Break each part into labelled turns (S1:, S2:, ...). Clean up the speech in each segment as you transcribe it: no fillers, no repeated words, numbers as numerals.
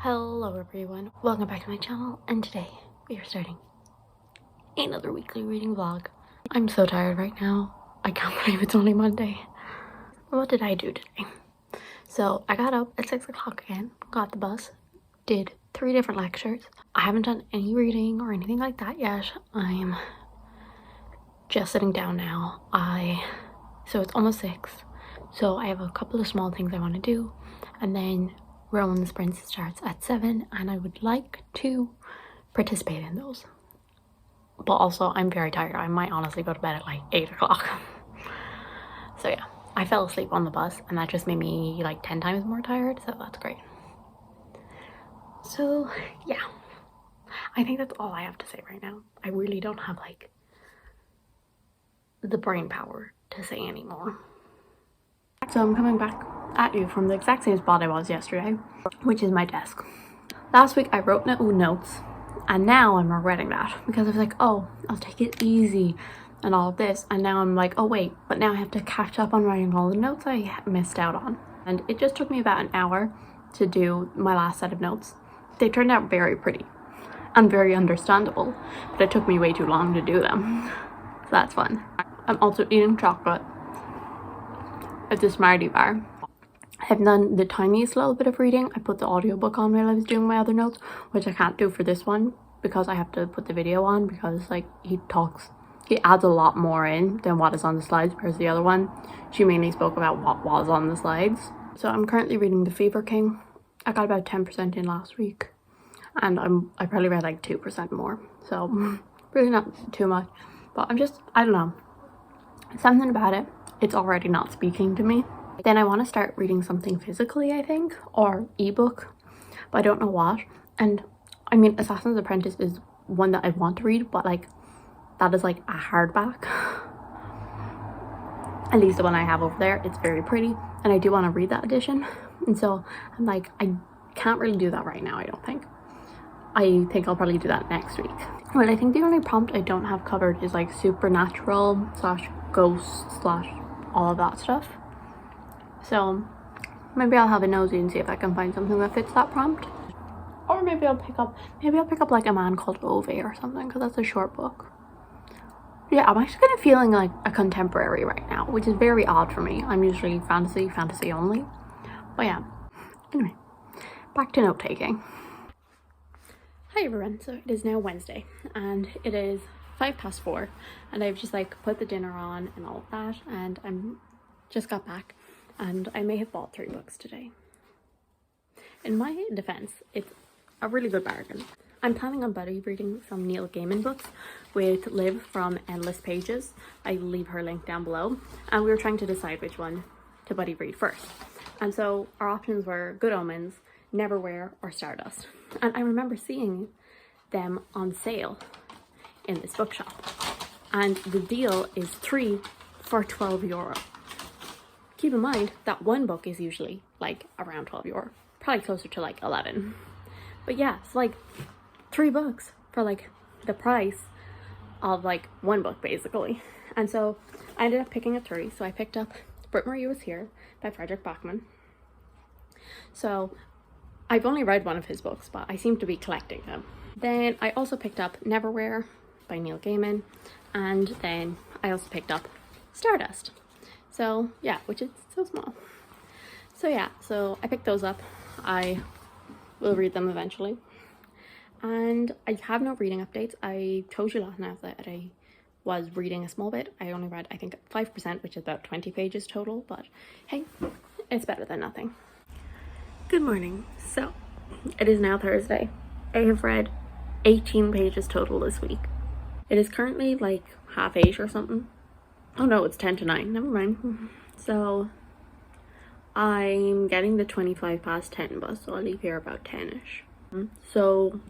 S1: Hello everyone, welcome back to my channel, and today we are starting another weekly reading vlog. I'm so tired right now. I can't believe it's only Monday. What did I do today? So I got up at 6 o'clock again, got the bus, did 3 different lectures. I haven't done any reading or anything like that yet. I'm just sitting down now. So it's almost 6, so I have a couple of small things I want to do, and then Rowan the Sprint starts at 7, and I would like to participate in those. But also, I'm very tired. I might honestly go to bed at like 8 o'clock. So yeah, I fell asleep on the bus, and that just made me like 10 times more tired, so that's great. So yeah, I think that's all I have to say right now. I really don't have like the brain power to say anymore. So I'm coming back at you from the exact same spot I was yesterday, which is my desk. Last week I wrote notes, and now I'm regretting that because I was like, oh, I'll take it easy and all of this, and now I'm like, oh wait, but now I have to catch up on writing all the notes I missed out on. And it just took me about an hour to do my last set of notes. They turned out very pretty and very understandable, but it took me way too long to do them. So that's fun. I'm also eating chocolate. It's a Smartie bar. I've done the tiniest little bit of reading. I put the audiobook on while I was doing my other notes, which I can't do for this one because I have to put the video on, because like he adds a lot more in than what is on the slides, whereas the other one, she mainly spoke about what was on the slides. So I'm currently reading The Fever King. I got about 10% in last week, and I probably read like 2% more, so really not too much. But I don't know, something about it, it's already not speaking to me. Then I want to start reading something physically, I think, or ebook, but I don't know what. And I mean, Assassin's Apprentice is one that I want to read, but like that is like a hardback. At least the one I have over there, it's very pretty, and I do want to read that edition. And so I'm like, I can't really do that right now, I don't think. I think I'll probably do that next week. Well, I think the only prompt I don't have covered is like supernatural / ghost / all of that stuff. So maybe I'll have a nosy and see if I can find something that fits that prompt. Or maybe I'll pick up like A Man Called Ove or something, because that's a short book. Yeah, I'm actually kind of feeling like a contemporary right now, which is very odd for me. I'm usually fantasy only. But yeah, anyway, back to note taking. Hi everyone, so it is now Wednesday, and it is 4:05, and I've just like put the dinner on and all of that, and I'm just got back, and I may have bought 3 books today. In my defense, it's a really good bargain. I'm planning on buddy reading some Neil Gaiman books with Liv from Endless Pages. I will leave her link down below, and we were trying to decide which one to buddy read first. And so our options were Good Omens, Neverwhere, or Stardust. And I remember seeing them on sale in this bookshop, and the deal is 3 for €12. Keep in mind that one book is usually like around €12, probably closer to like 11. But yeah, it's like 3 books for like the price of like one book basically. And so I ended up picking up 3. So I picked up Britt Marie Was Here by Frederick Bachman. So I've only read one of his books, but I seem to be collecting them. Then I also picked up Neverwhere by Neil Gaiman, and then I also picked up Stardust. So yeah, which is so small. So yeah, so I picked those up. I will read them eventually. And I have no reading updates. I told you last night that I was reading a small bit. I only read, I think, 5%, which is about 20 pages total, but hey, it's better than nothing. Good morning. So it is now Thursday. I have read 18 pages total this week. It is currently like 8:30 or something. Oh no, it's 10 to 9. Never mind. So I'm getting the 10 bus, so I'll leave here about 10ish. So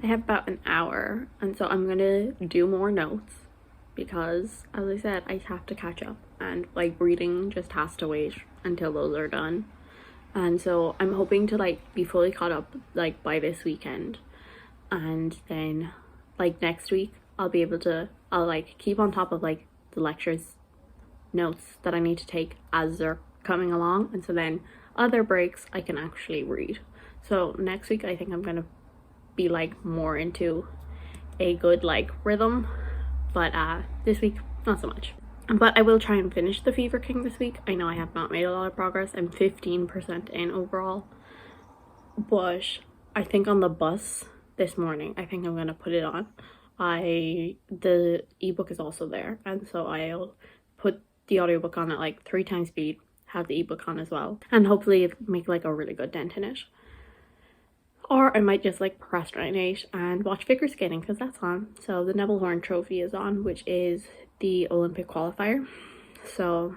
S1: I have about an hour, and so I'm gonna do more notes because, as I said, I have to catch up, and like reading just has to wait until those are done. And so I'm hoping to like be fully caught up like by this weekend, and then like next week I'll like keep on top of like the lectures notes that I need to take as they're coming along, and so then other breaks I can actually read. So next week I think I'm gonna be like more into a good like rhythm, but this week not so much. But I will try and finish The Fever King this week. I know I have not made a lot of progress. I'm 15% in overall, but I think on the bus this morning I think I'm gonna put it on. The ebook is also there, and so I'll put the audiobook on at like 3 times speed, have the ebook on as well, and hopefully make like a really good dent in it. Or I might just like procrastinate and watch figure skating because that's on. So the Neville Horn Trophy is on, which is the Olympic qualifier. So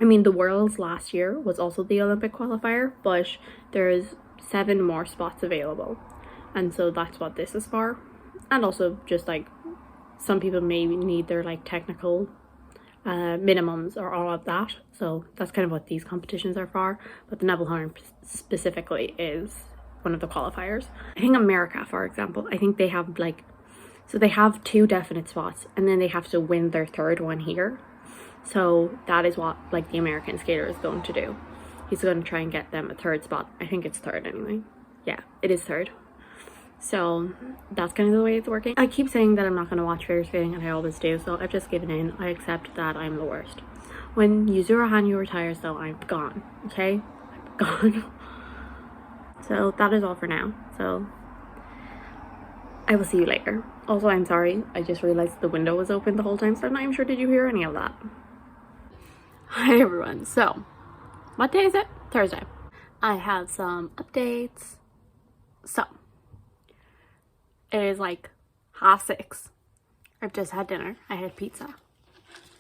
S1: I mean, the Worlds last year was also the Olympic qualifier, but there's 7 more spots available, and so that's what this is for. And also just like some people may need their like technical minimums or all of that, so that's kind of what these competitions are for. But the Neville Horn specifically is one of the qualifiers. I think America, for example, I think they have like, so they have 2 definite spots and then they have to win their 3rd one here. So that is what like the American skater is going to do. He's going to try and get them a 3rd spot. I think it's 3rd anyway. Yeah, it is 3rd. So that's kind of the way it's working. I keep saying that I'm not going to watch figure skating, and I always do, so I've just given in. I accept that I'm the worst. When Yuzuru Hanyu retires though, I'm gone, okay? I'm gone. So that is all for now. So I will see you later. Also, I'm sorry, I just realized the window was open the whole time, so I'm not even sure did you hear any of that. Hi everyone. So what day is it? Thursday. I have some updates. So it is like 6:30. I've just had dinner. I had pizza.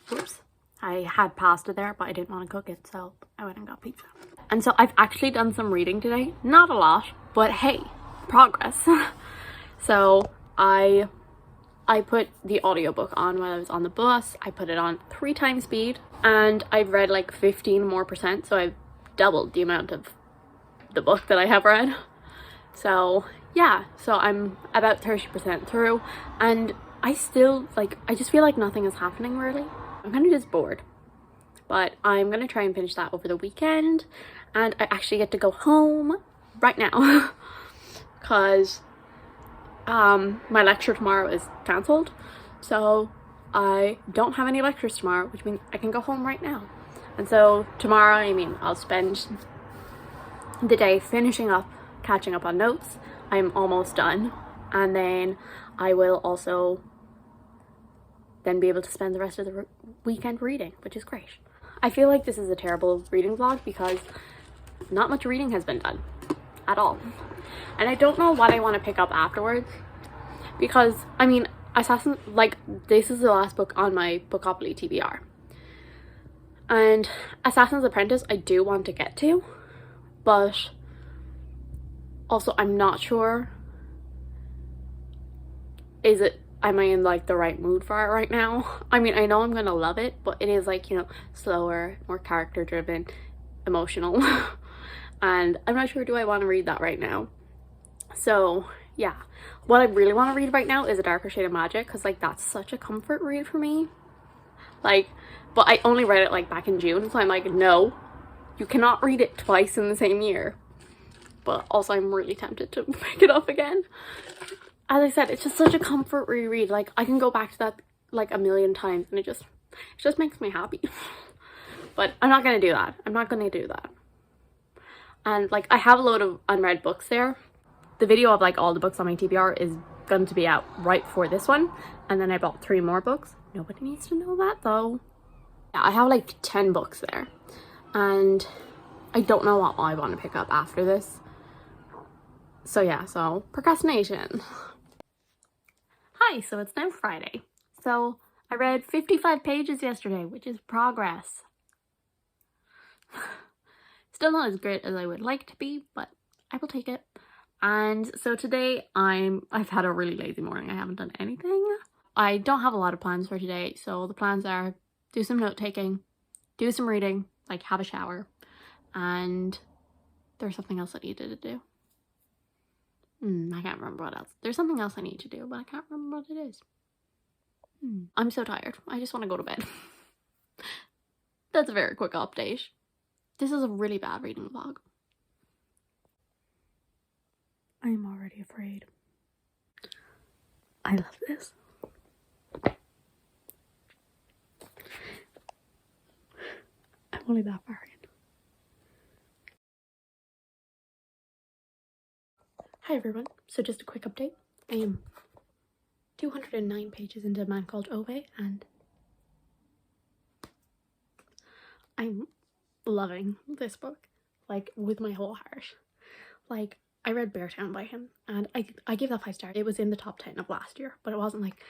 S1: Whoops. I had pasta there, but I didn't want to cook it, so I went and got pizza. And so I've actually done some reading today. Not a lot, but hey, progress. So I put the audiobook on while I was on the bus. I put it on 3 times speed, and I've read like 15 more percent, so I've doubled the amount of the book that I have read. So yeah, so I'm about 30% through, and I still like, I just feel like nothing is happening really. I'm kind of just bored, but I'm gonna try and finish that over the weekend, and I actually get to go home right now because my lecture tomorrow is cancelled, so I don't have any lectures tomorrow, which means I can go home right now. And so tomorrow, I mean, I'll spend the day finishing up, catching up on notes. I'm almost done, and then I will also then be able to spend the rest of the weekend reading, which is great. I feel like this is a terrible reading vlog because not much reading has been done at all, and I don't know what I want to pick up afterwards, because I mean, this is the last book on my Bookopoli TBR, and Assassin's Apprentice I do want to get to, but also I'm not sure, am I in like the right mood for it right now? I mean, I know I'm gonna love it, but it is like, you know, slower, more character driven, emotional, and I'm not sure, do I want to read that right now? So yeah, what I really want to read right now is A Darker Shade of Magic, because like that's such a comfort read for me. Like, but I only read it like back in June, so I'm like, no, you cannot read it twice in the same year. But also I'm really tempted to pick it up again. As I said, it's just such a comfort reread. Like, I can go back to that like a million times, and it just makes me happy. But I'm not gonna do that. I'm not gonna do that. And like, I have a load of unread books there. The video of like all the books on my TBR is going to be out right before this one, and then I bought 3 more books. Nobody needs to know that though. Yeah, I have like 10 books there, and I don't know what I want to pick up after this. So yeah, so procrastination. Hi, so it's now Friday. So I read 55 pages yesterday, which is progress. Still not as great as I would like to be, but I will take it. And so today I've had a really lazy morning. I haven't done anything. I don't have a lot of plans for today, so the plans are do some note taking, do some reading, like have a shower, and there's something else I needed to do. I can't remember what else. There's something else I need to do, but I can't remember what it is. I'm so tired. I just want to go to bed. That's a very quick update. This is a really bad reading vlog. I'm already afraid. I love this. I'm only that far in. Hi everyone. So just a quick update. I am 209 pages into A Man Called Ove, and I'm loving this book, like, with my whole heart. Like, I read Beartown by him, and I gave that 5 stars. It was in the top 10 of last year, but it wasn't like,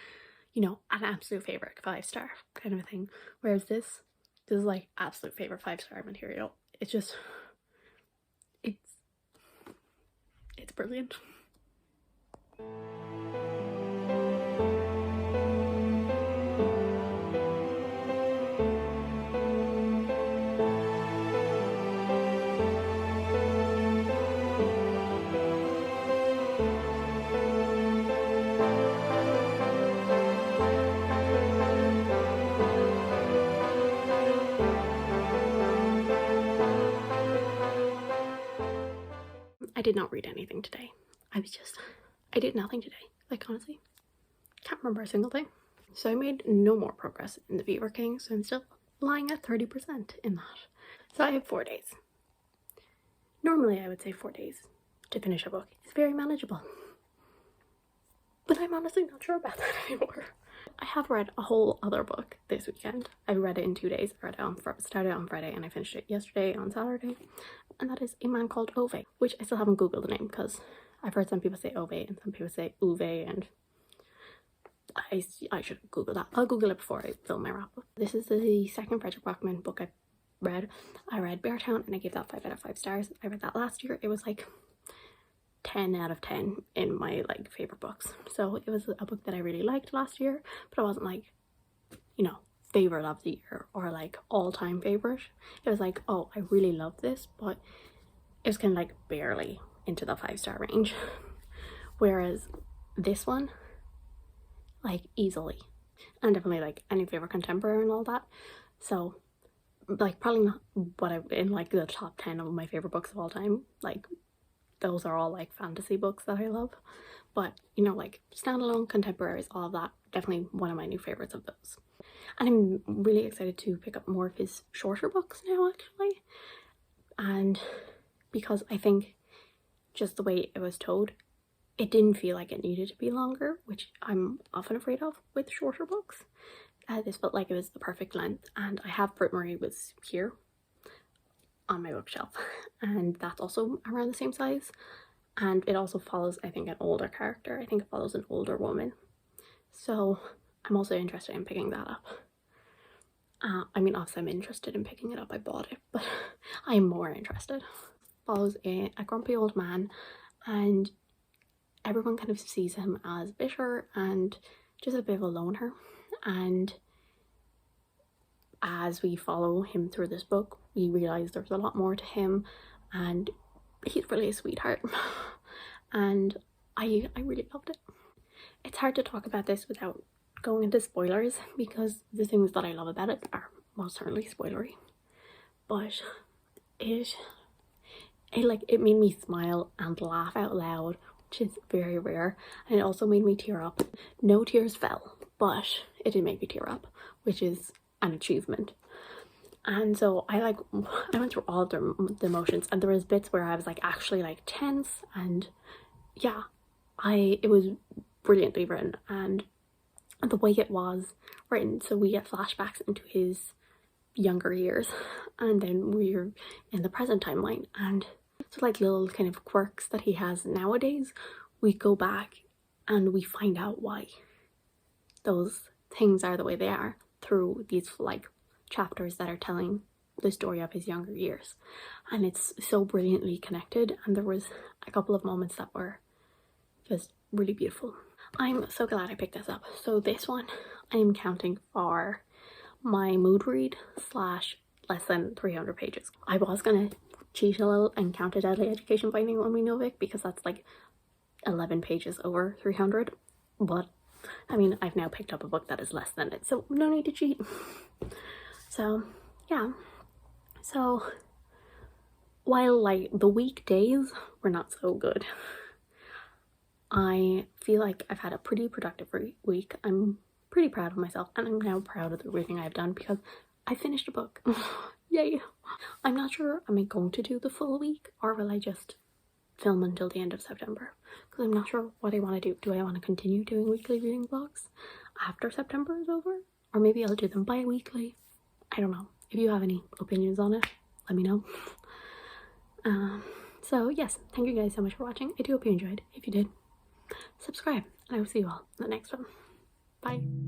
S1: you know, an absolute favorite 5-star kind of a thing. Whereas this is like absolute favorite 5-star material. It's just, it's brilliant. I did not read anything today. I did nothing today. Like, honestly, can't remember a single thing. So I made no more progress in the Beaver King, so I'm still lying at 30% in that. So I have 4 days. Normally I would say 4 days to finish a book is very manageable. But I'm honestly not sure about that anymore. I have read a whole other book this weekend. I read it in 2 days. I read it started on Friday and I finished it yesterday on Saturday. And that is A Man Called Ove, which I still haven't googled the name because I've heard some people say Ove and some people say Uve, and I should Google that. I'll Google it before I film my wrap up. This is the second Frederick Bachman book I've read. I read Beartown and I gave that 5 out of 5 stars. I read that last year. It was like 10 out of 10 in my like favorite books. So it was a book that I really liked last year, but it wasn't like, you know, favorite of the year or like all-time favorite. It was like, oh, I really love this, but it was kind of like barely into the 5-star range. Whereas this one, like, easily, and definitely like any favorite contemporary and all that. So like probably not what I in like the top 10 of my favorite books of all time. Like, those are all like fantasy books that I love, but you know, like standalone contemporaries, all of that, definitely one of my new favorites of those. And I'm really excited to pick up more of his shorter books now, actually, and because I think just the way it was told, it didn't feel like it needed to be longer, which I'm often afraid of with shorter books. This felt like it was the perfect length, and I have Britt Marie was here on my bookshelf, and that's also around the same size, and it also follows, I think, an older character. I think it follows an older woman, so I'm also interested in picking that up. I mean, obviously I'm interested in picking it up. I bought it, but I'm more interested. Follows a grumpy old man, and everyone kind of sees him as bitter and just a bit of a loner. And as we follow him through this book, we realize there's a lot more to him, and he's really a sweetheart. And I really loved it. It's hard to talk about this without going into spoilers, because the things that I love about it are most certainly spoilery. But it made me smile and laugh out loud, which is very rare, and it also made me tear up. No tears fell, but it did make me tear up, which is an achievement. And so I went through all of the emotions, and there was bits where I was like actually like tense, and yeah, it was brilliantly written, and the way it was written, so we get flashbacks into his younger years, and then we're in the present timeline, and so like little kind of quirks that he has nowadays, we go back and we find out why those things are the way they are through these like chapters that are telling the story of his younger years. And it's so brilliantly connected, and there was a couple of moments that were just really beautiful. I'm so glad I picked this up. So this one I am counting for my mood read / less than 300 pages. I was gonna cheat a little and count a Deadly Education by Naomi Novik, because that's like 11 pages over 300, but I mean, I've now picked up a book that is less than it, so no need to cheat. So yeah, so while like the weekdays were not so good, I feel like I've had a pretty productive week. I'm pretty proud of myself, and I'm now proud of everything I've done because I finished a book. Yay! I'm not sure, am I going to do the full week, or will I just film until the end of September? Because I'm not sure what I want to do. Do I want to continue doing weekly reading vlogs after September is over? Or maybe I'll do them bi-weekly. I don't know. If you have any opinions on it, let me know. So yes, thank you guys so much for watching. I do hope you enjoyed. If you did, subscribe, and I will see you all in the next one. Bye.